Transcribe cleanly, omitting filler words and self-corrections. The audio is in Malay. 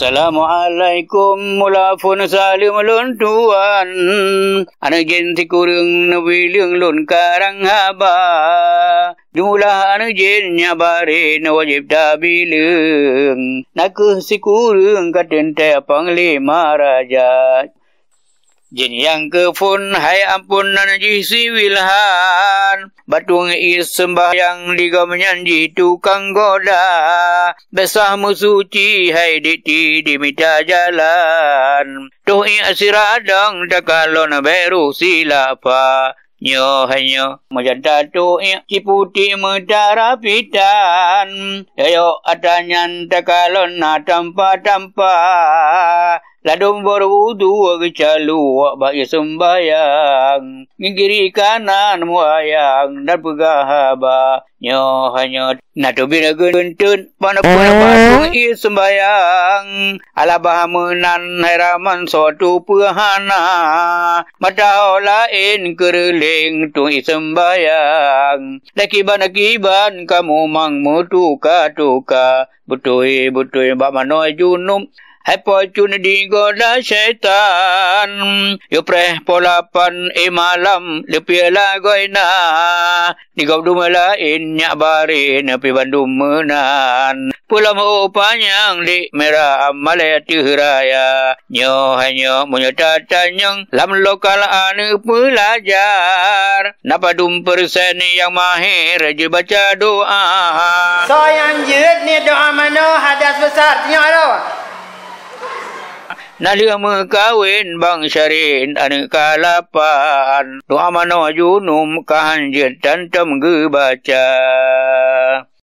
Assalamualaikum mulafun salim lun tuan ana genti kurung nabi leung lun karang haba jumlah ana jen nyabare na wajib tabileung nakuh si kurung katente panglima raja Jin yang ke fun hai ampun nan ji si wilhan batung is sembahyang liga menyanji tukang goda besah musuci hai diti dimita jalan tuh i asiradang dakalon beru silapa nyo hanyo majanta tu i ciputi medara pitan ayo atanyan dakalon na tampa ladung berwudu kecalu bagi sembayang ngiri kanan muayang dan pegahaba nyo hanya natubina guntun panapuna patung i sembayang ala bahamenan heraman suatu pehana mata lain kereling tu i sembayang lakiban kamu mang mutuka betul bak manoi junum hai pocun di goda syaitan yo preh polapan malam lepi lagoina di gaudu malain nyak bare nepi bandum menan pulam upanyang di merah amalati raya nyo hanyo munyo tatanyang lam lokal anu pelajar napadum persen yang mahir je baca doa so yang jid ni doa mano hadas besar tengok Nalia mekawin bang syarin ane kalapan doa mano junum kahanjet tantam gebaca